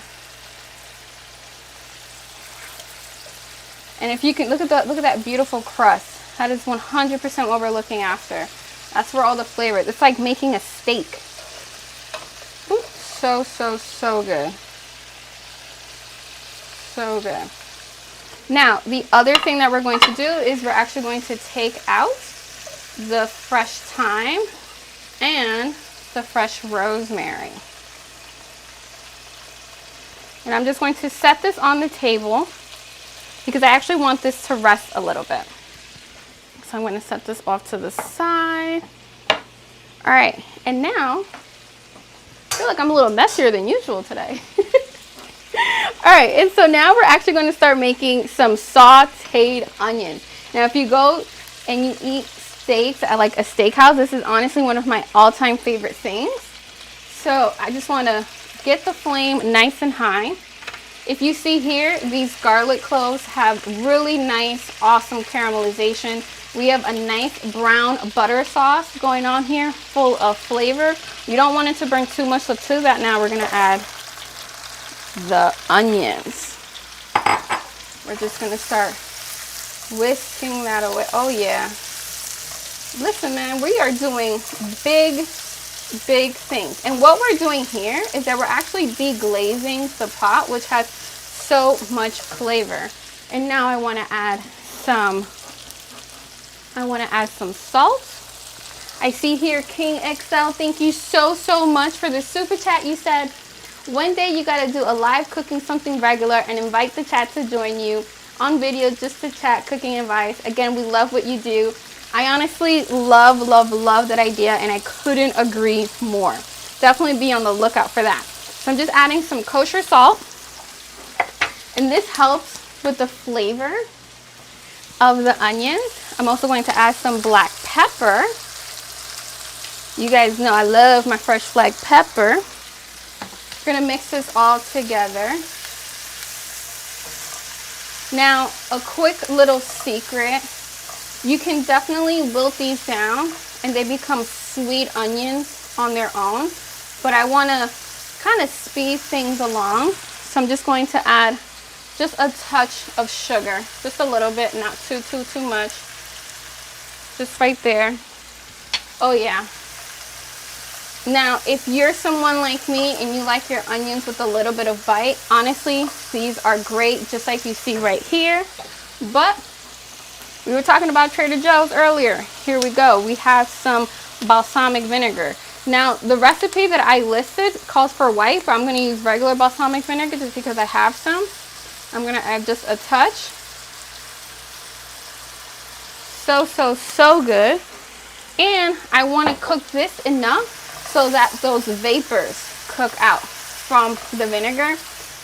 And if you can look at that beautiful crust. That is 100% what we're looking after. That's where all the flavor is. It's like making a steak. Ooh, so, so, so good. So good. Now, the other thing that we're going to do is we're actually going to take out the fresh thyme and the fresh rosemary. And I'm just going to set this on the table because I actually want this to rest a little bit. So I'm going to set this off to the side. All right, and now, I feel like I'm a little messier than usual today. All right, and so now we're actually going to start making some sauteed onion. Now, if you go and you eat steaks at like a steakhouse, this is honestly one of my all-time favorite things. So I just want to get the flame nice and high. If you see here, these garlic cloves have really nice, awesome caramelization. We have a nice brown butter sauce going on here, full of flavor. You don't want it to burn too much, so to that now we're going to add the onions. We're just going to start whisking that away. Oh yeah. Listen, man, we are doing big things. And what we're doing here is that we're actually deglazing the pot, which has so much flavor. And now I want to add some salt. I see here King XL, thank you so much for the super chat. You said one day you got to do a live cooking something regular and invite the chat to join you on video just to chat cooking advice. Again, we love what you do. I honestly love that idea, and I couldn't agree more. Definitely be on the lookout for that. So I'm just adding some kosher salt, and this helps with the flavor of the onions. I'm also going to add some black pepper. You guys know I love my fresh black pepper. We're gonna mix this all together. Now, a quick little secret. You can definitely wilt these down and they become sweet onions on their own, but I want to kind of speed things along. So I'm just going to add just a touch of sugar, just a little bit, not too much. Just right there. Oh yeah. Now, if you're someone like me and you like your onions with a little bit of bite, honestly, these are great, just like you see right here. But we were talking about Trader Joe's earlier. Here we go. We have some balsamic vinegar. Now, the recipe that I listed calls for white, but I'm going to use regular balsamic vinegar just because I have some. I'm going to add just a touch. So good. And I want to cook this enough so that those vapors cook out from the vinegar.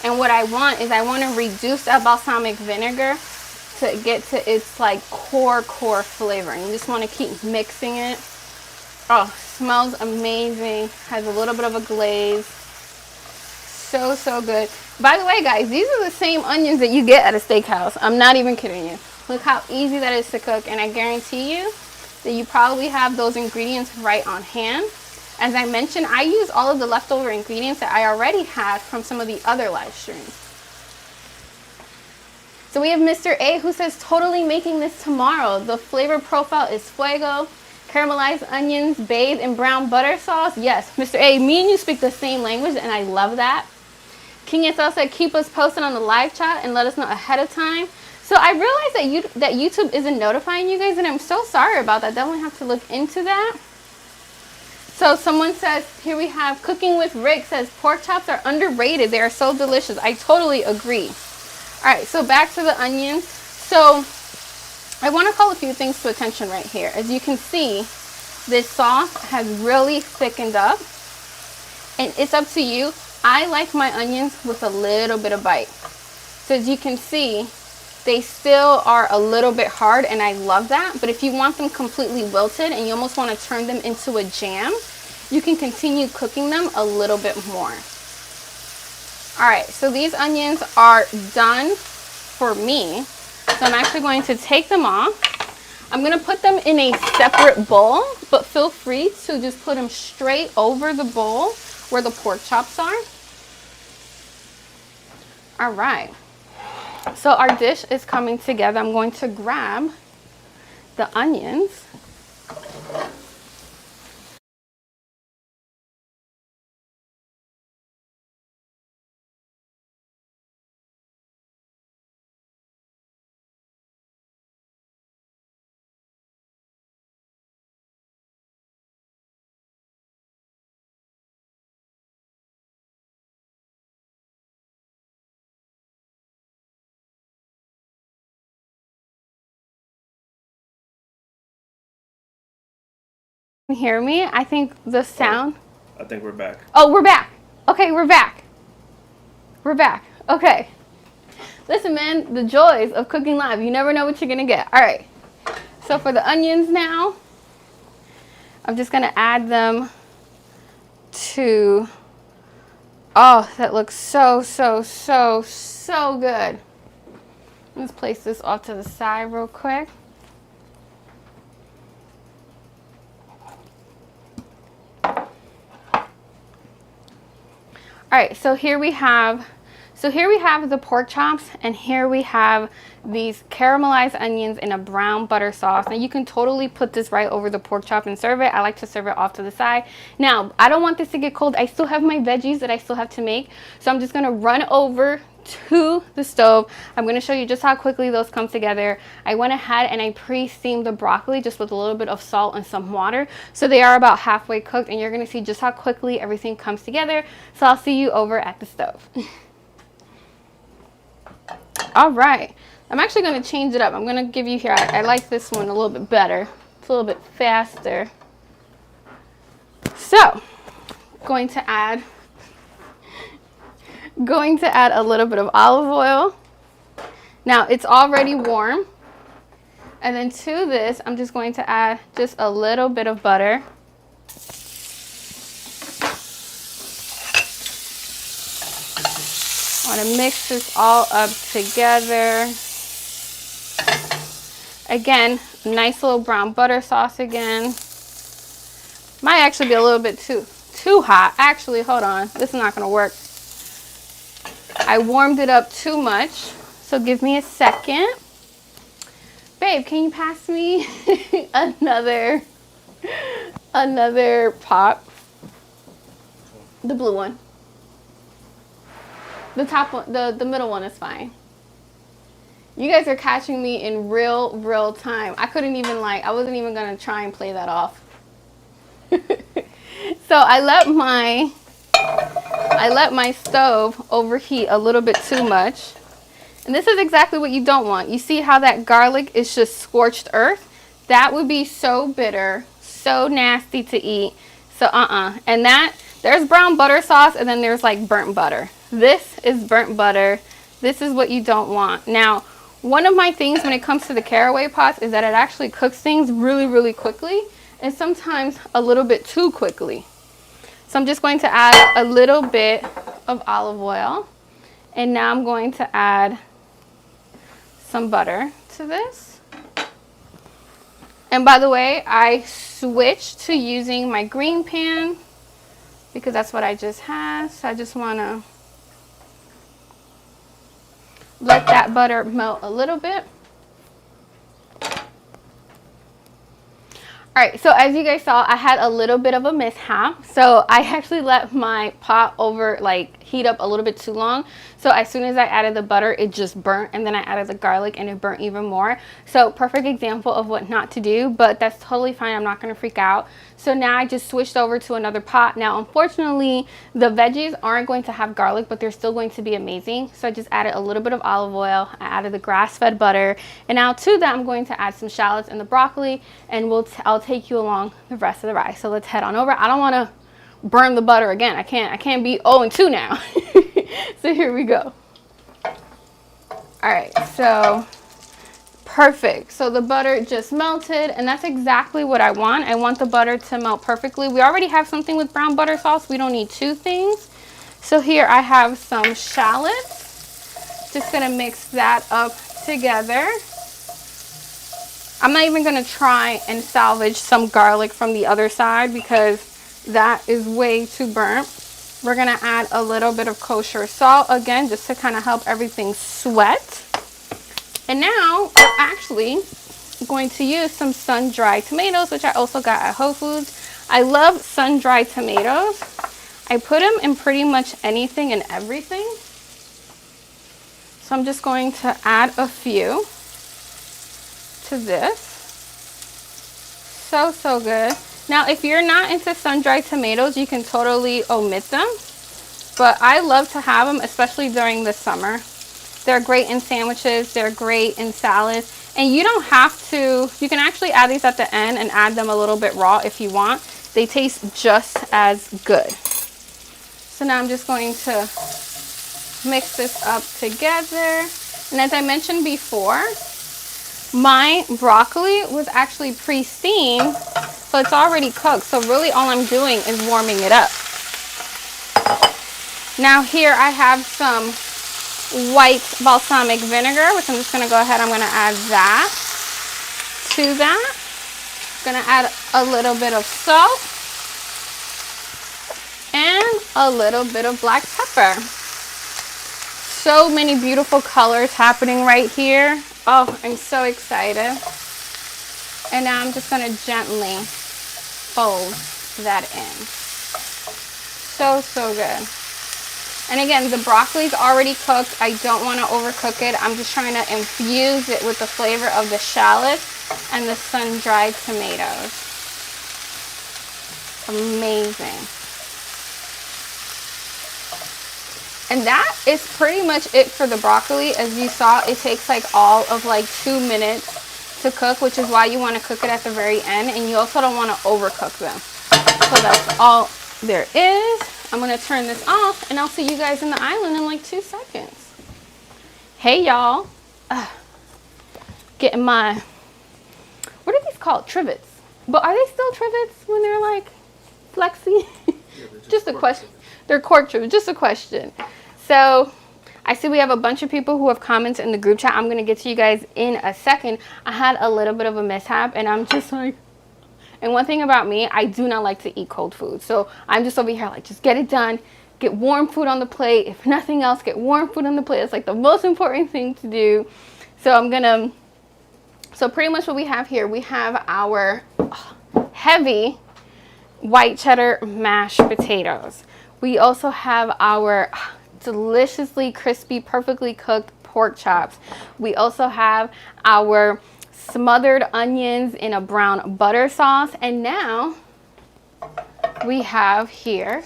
And what I want is I want to reduce that balsamic vinegar to get to its like core flavor. And you just want to keep mixing it. Oh, smells amazing. Has a little bit of a glaze. So good. By the way, guys, these are the same onions that you get at a steakhouse. I'm not even kidding you. Look how easy that is to cook, and I guarantee you that you probably have those ingredients right on hand. As I mentioned, I use all of the leftover ingredients that I already had from some of the other live streams. So we have Mr. A who says, totally making this tomorrow. The flavor profile is fuego. Caramelized onions bathed in brown butter sauce. Yes, Mr. A, me and you speak the same language, and I love that. King SL said, keep us posted on the live chat and let us know ahead of time. So I realized that YouTube isn't notifying you guys, and I'm so sorry about that. Definitely have to look into that. So someone says, here we have Cooking with Rick says, pork chops are underrated. They are so delicious. I totally agree. All right, so back to the onions. So I want to call a few things to attention right here. As you can see, this sauce has really thickened up, and it's up to you. I like my onions with a little bit of bite. So as you can see, they still are a little bit hard, and I love that. But if you want them completely wilted and you almost want to turn them into a jam, you can continue cooking them a little bit more. All right, so these onions are done for me. So I'm actually going to take them off. I'm gonna put them in a separate bowl, but feel free to just put them straight over the bowl where the pork chops are. All right, so our dish is coming together. I'm going to grab the onions. Hear me? I think the sound. I think we're back. Oh, we're back. Okay, we're back. We're back. Okay. Listen, man, the joys of cooking live. You never know what you're gonna get. All right. So for the onions now, I'm just gonna add them to. Oh, that looks so good. Let's place this off to the side real quick. All right, so here we have the pork chops, and here we have these caramelized onions in a brown butter sauce. And you can totally put this right over the pork chop and serve it. I like to serve it off to the side. Now, I don't want this to get cold. I still have my veggies that I still have to make. So I'm just gonna run over to the stove. I'm gonna show you just how quickly those come together. I went ahead and I pre-steamed the broccoli just with a little bit of salt and some water. So they are about halfway cooked, and you're gonna see just how quickly everything comes together. So I'll see you over at the stove. All right, I'm actually going to change it up. I'm going to give you here, I like this one a little bit better. It's a little bit faster. So, going to add a little bit of olive oil. Now, it's already warm. And then to this, I'm just going to add just a little bit of butter. I want to mix this all up together. Again, nice little brown butter sauce again. Might actually be a little bit too hot. Actually, hold on. This is not going to work. I warmed it up too much. So give me a second. Babe, can you pass me another pot? The blue one. The top one, the middle one is fine. You guys are catching me in real time. I couldn't even I wasn't even gonna try and play that off. So I let my stove overheat a little bit too much. And this is exactly what you don't want. You see how that garlic is just scorched earth? That would be so bitter, so nasty to eat. So and there's brown butter sauce, and then there's like burnt butter. This is burnt butter. This is what you don't want. Now, one of my things when it comes to the caraway pots is that it actually cooks things really quickly, and sometimes a little bit too quickly. So I'm just going to add a little bit of olive oil, and now I'm going to add some butter to this. And by the way, I switched to using my green pan because that's what I just had. So I just want to let that butter melt a little bit. All right, so as you guys saw, I had a little bit of a mishap. So I actually let my pot heat up a little bit too long. So as soon as I added the butter, it just burnt, and then I added the garlic and it burnt even more. So perfect example of what not to do, but that's totally fine. I'm not gonna freak out. So now I just switched over to another pot. Now, unfortunately, the veggies aren't going to have garlic, but they're still going to be amazing. So I just added a little bit of olive oil. I added the grass-fed butter. And now to that, I'm going to add some shallots and the broccoli, and I'll take you along the rest of the rice. So let's head on over. I don't wanna burn the butter again. I can't be 0-2 now. So here we go. All right, so perfect. So the butter just melted, and that's exactly what I want. I want the butter to melt perfectly. We already have something with brown butter sauce. We don't need two things. So here I have some shallots. Just gonna mix that up together. I'm not even gonna try and salvage some garlic from the other side because that is way too burnt. We're gonna add a little bit of kosher salt again, just to kind of help everything sweat. And now we're actually going to use some sun-dried tomatoes, which I also got at Whole Foods. I love sun-dried tomatoes. I put them in pretty much anything and everything. So I'm just going to add a few to this. So, so good. Now, if you're not into sun-dried tomatoes, you can totally omit them. But I love to have them, especially during the summer. They're great in sandwiches. They're great in salads. And you don't have to, you can actually add these at the end and add them a little bit raw if you want. They taste just as good. So now I'm just going to mix this up together. And as I mentioned before, my broccoli was actually pre-steamed, so it's already cooked. So really all I'm doing is warming it up. Now here I have some white balsamic vinegar, which I'm just going to go ahead, I'm going to add that to that. I'm going to add a little bit of salt and a little bit of black pepper. So many beautiful colors happening right here. Oh, I'm so excited. And now I'm just going to gently fold that in. So, so good. And again, the broccoli's already cooked. I don't want to overcook it. I'm just trying to infuse it with the flavor of the shallots and the sun-dried tomatoes. Amazing. And that is pretty much it for the broccoli. As you saw, it takes like all of like 2 minutes to cook, which is why you want to cook it at the very end. And you also don't want to overcook them. So that's all there is. I'm going to turn this off and I'll see you guys in the island in like 2 seconds. Hey y'all. Getting my, what are these called? Trivets. But are they still trivets when they're like flexy? Yeah, just a question. They're cork trivets. Just a question. So I see we have a bunch of people who have comments in the group chat. I'm going to get to you guys in a second. I had a little bit of a mishap and I'm just like, and one thing about me, I do not like to eat cold food. So I'm just over here like, just get it done. Get warm food on the plate. If nothing else, get warm food on the plate. It's like the most important thing to do. So I'm going to, so pretty much what we have here, we have our heavy white cheddar mashed potatoes. We also have our deliciously crispy, perfectly cooked pork chops. We also have our smothered onions in a brown butter sauce. And now we have here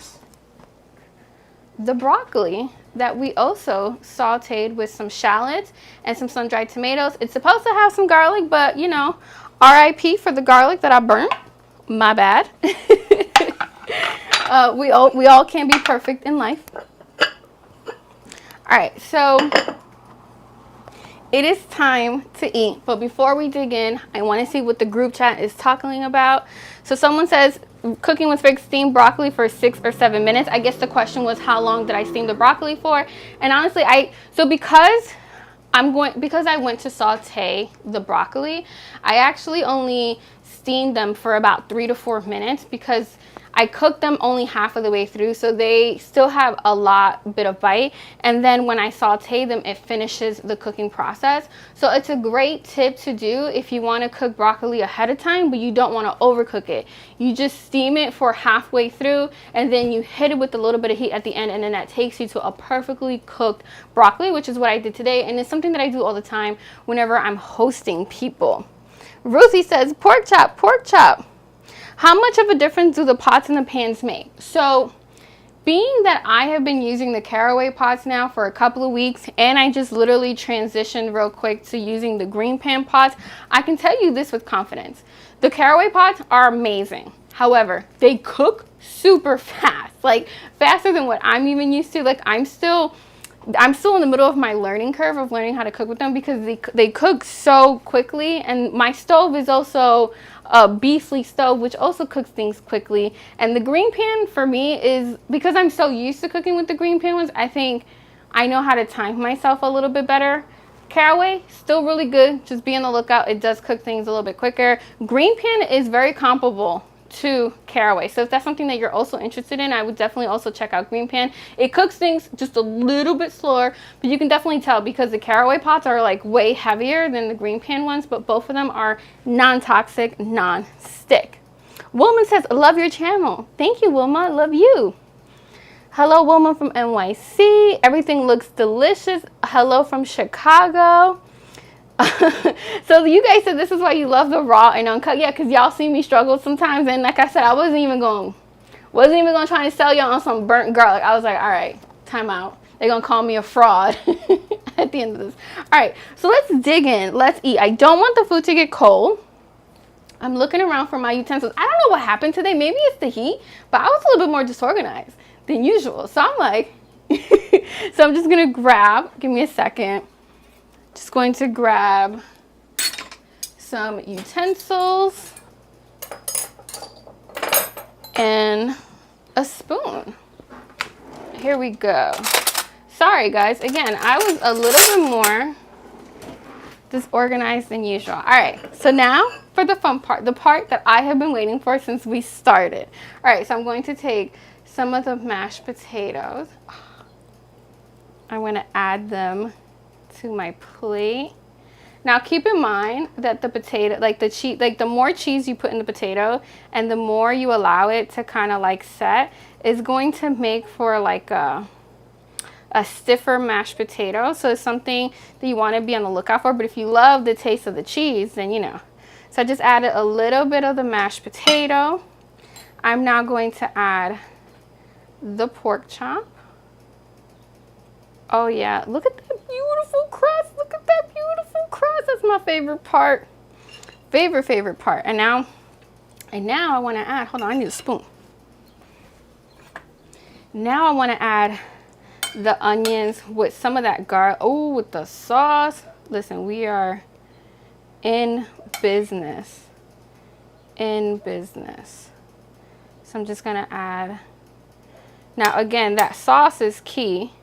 the broccoli that we also sauteed with some shallots and some sun-dried tomatoes. It's supposed to have some garlic, but you know, RIP for the garlic that I burnt. My bad. We all can't be perfect in life. All right, so it is time to eat. But before we dig in, I want to see what the group chat is talking about. So someone says, cooking with Sprigs, steam broccoli for 6 or 7 minutes. I guess the question was, how long did I steam the broccoli for? And honestly, because I went to saute the broccoli, I actually only steamed them for about 3 to 4 minutes because I cooked them only half of the way through, so they still have a bit of bite. And then when I saute them, it finishes the cooking process. So it's a great tip to do if you want to cook broccoli ahead of time, but you don't want to overcook it. You just steam it for halfway through, and then you hit it with a little bit of heat at the end, and then that takes you to a perfectly cooked broccoli, which is what I did today. And it's something that I do all the time whenever I'm hosting people. Ruthie says, pork chop, pork chop. How much of a difference do the pots and the pans make? So being that I have been using the caraway pots now for a couple of weeks, and I just literally transitioned real quick to using the green pan pots, I can tell you this with confidence. The caraway pots are amazing. However, they cook super fast, like faster than what I'm even used to. Like I'm still in the middle of my learning curve of learning how to cook with them because they cook so quickly. And my stove is also a beefly stove, which also cooks things quickly. And the green pan for me is, because I'm so used to cooking with the green pan ones, I think I know how to time myself a little bit better. Caraway, still really good. Just be on the lookout. It does cook things a little bit quicker. Green pan is very comparable to caraway. So if that's something that you're also interested in, I would definitely also check out green pan. It cooks things just a little bit slower, but you can definitely tell because the caraway pots are like way heavier than the green pan ones, but both of them are non-toxic, non-stick. Wilma says, love your channel. Thank you, Wilma. Love you. Hello, Wilma from NYC. Everything looks delicious. Hello from Chicago. So you guys said this is why you love the raw and uncut. Yeah, because y'all see me struggle sometimes, and like I said, I wasn't even going to try to sell y'all on some burnt garlic. I was like, all right, time out. They're gonna call me a fraud at the end of this. All right, so let's dig in. Let's eat. I don't want the food to get cold. I'm looking around for my utensils. I don't know what happened today. Maybe it's the heat, but I was a little bit more disorganized than usual. So I'm like, so I'm just gonna grab, give me a second. Just going to grab some utensils and a spoon. Here we go. Sorry guys, again, I was a little bit more disorganized than usual. All right, so now for the fun part, the part that I have been waiting for since we started. All right, so I'm going to take some of the mashed potatoes. I'm going to add them to my plate. Now keep in mind that the potato, like the cheese, like the more cheese you put in the potato and the more you allow it to kind of like set, is going to make for like a stiffer mashed potato. So it's something that you want to be on the lookout for. But if you love the taste of the cheese, then you know. So I just added a little bit of the mashed potato. I'm now going to add the pork chop. Oh yeah, look at that beautiful crust. Look at that beautiful crust. That's my favorite part. Favorite part. And now I want to add, hold on, I need a spoon. Now I want to add the onions with some of that garlic. Oh, with the sauce. Listen, we are in business. In business. So I'm just going to add. Now again, that sauce is key.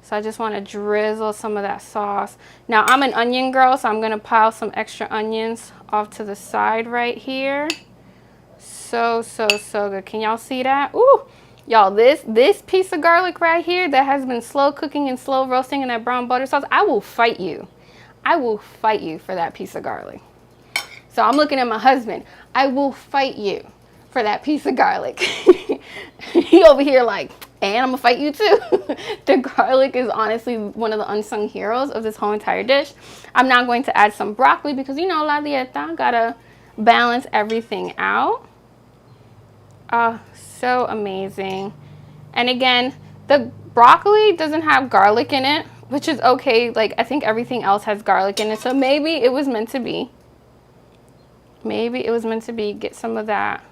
So I just want to drizzle some of that sauce. Now I'm an onion girl, so I'm going to pile some extra onions off to the side right here. So good. Can y'all see that? Ooh, y'all, this piece of garlic right here that has been slow cooking and slow roasting in that brown butter sauce, I will fight you. I will fight you for that piece of garlic. So I'm looking at my husband. I will fight you for that piece of garlic. He over here like, and I'm gonna fight you too. The garlic is honestly one of the unsung heroes of this whole entire dish. I'm now going to add some broccoli because, you know, la dieta, gotta balance everything out. Oh, so amazing. And again, the broccoli doesn't have garlic in it, which is okay. Like, I think everything else has garlic in it, so maybe it was meant to be. Maybe it was meant to be. Get some of that.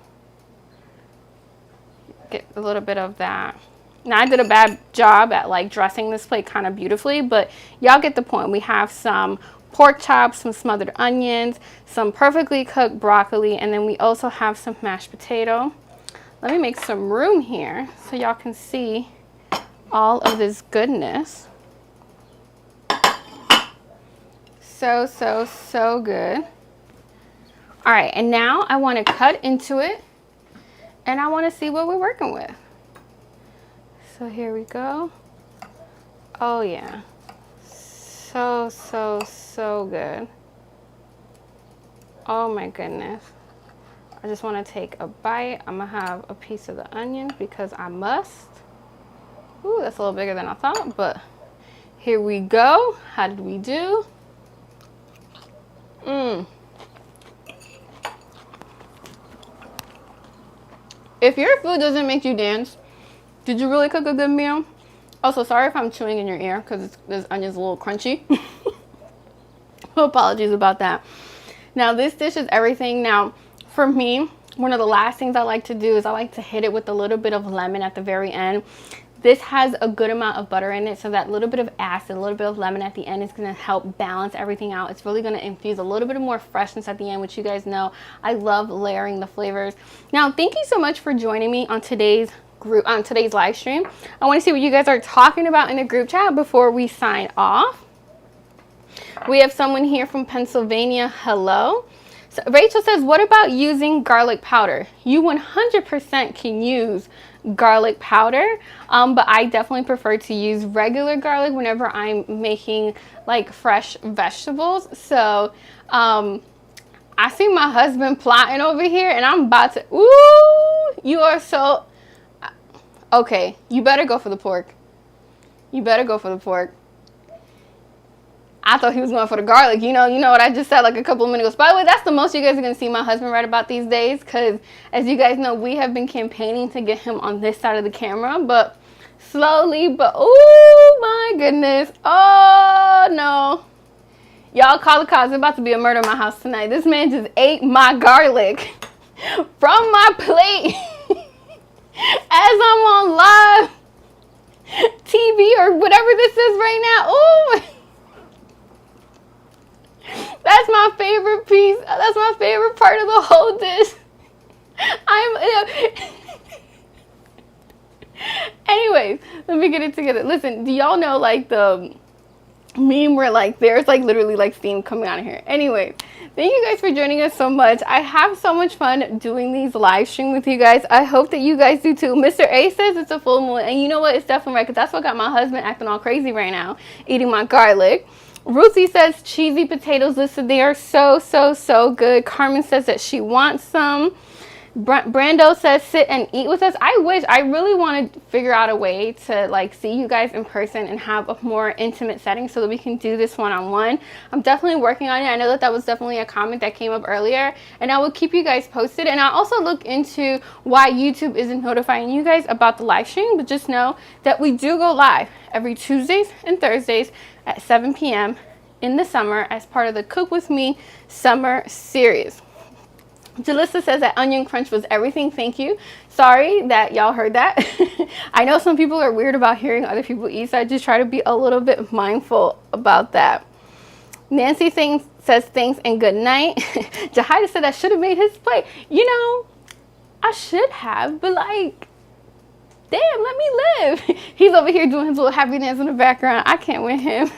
Get a little bit of that. Now I did a bad job at like dressing this plate kind of beautifully, but y'all get the point. We have some pork chops, some smothered onions, some perfectly cooked broccoli, and then we also have some mashed potato. Let me make some room here so y'all can see all of this goodness. So good. All right, and now I want to cut into it and I want to see what we're working with. So here we go. Oh yeah, so good. Oh my goodness. I just want to take a bite. I'm gonna have a piece of the onion because I must. Ooh, that's a little bigger than I thought, but here we go. How did we do? If your food doesn't make you dance, did you really cook a good meal? Also, sorry if I'm chewing in your ear because this onion's a little crunchy. Apologies about that. Now, this dish is everything. Now, for me, one of the last things I like to do is I like to hit it with a little bit of lemon at the very end. This has a good amount of butter in it, so that little bit of acid, a little bit of lemon at the end is going to help balance everything out. It's really going to infuse a little bit of more freshness at the end, which you guys know I love layering the flavors. Now, thank you so much for joining me on today's live stream. I want to see what you guys are talking about in the group chat before we sign off. We have someone here from Pennsylvania. Hello. So Rachel says, what about using garlic powder? You 100% can use garlic powder, but I definitely prefer to use regular garlic whenever I'm making like fresh vegetables. So I see my husband plotting over here, and I'm about to, ooh, you are so, okay, you better go for the pork. You better go for the pork. I thought he was going for the garlic. You know what I just said like a couple of minutes ago. By the way, that's the most you guys are going to see my husband write about these days, because as you guys know, we have been campaigning to get him on this side of the camera, but slowly, but oh my goodness. Oh no. Y'all call the cops. There's about to be a murder in my house tonight. This man just ate my garlic from my plate as I'm on live TV or whatever this is right now. Ooh. That's my favorite piece. That's my favorite part of the whole dish. Anyways, let me get it together. Listen, do y'all know like the meme where like there's like literally like steam coming out of here? Anyway, thank you guys for joining us so much. I have so much fun doing these live stream with you guys. I hope that you guys do too. Mr. A says it's a full moon, and you know what? It's definitely right, because that's what got my husband acting all crazy right now, eating my garlic. Ruthie says cheesy potatoes listed. They are so, so, so good. Carmen says that she wants some. Brando says sit and eat with us. I wish. I really want to figure out a way to like see you guys in person and have a more intimate setting so that we can do this one-on-one. I'm definitely working on it. I know that was definitely a comment that came up earlier, and I will keep you guys posted. And I'll also look into why YouTube isn't notifying you guys about the live stream, but just know that we do go live every Tuesdays and Thursdays at 7 p.m. in the summer as part of the Cook With Me summer series. Jalissa says that onion crunch was everything. Thank you. Sorry that y'all heard that. I know some people are weird about hearing other people eat, so I just try to be a little bit mindful about that. Nancy says thanks and good night. Jahida said I should have made his plate. You know, I should have, but like, damn, let me live. He's over here doing his little happy dance in the background. I can't win him.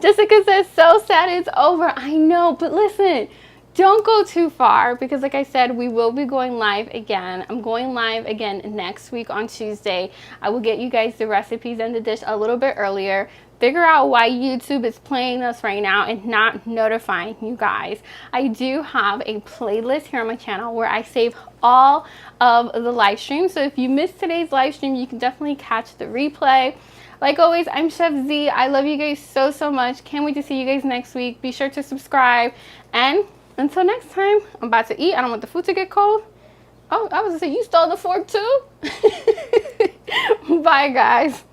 Jessica says, so sad it's over. I know, but listen, don't go too far, because like I said, we will be going live again. I'm going live again next week on Tuesday. I will get you guys the recipes and the dish a little bit earlier. Figure out why YouTube is playing us right now and not notifying you guys. I do have a playlist here on my channel where I save all of the live streams. So if you missed today's live stream, you can definitely catch the replay. Like always, I'm Chef Z. I love you guys so, so much. Can't wait to see you guys next week. Be sure to subscribe. And until next time, I'm about to eat. I don't want the food to get cold. Oh, I was going to say, you stole the fork too? Bye, guys.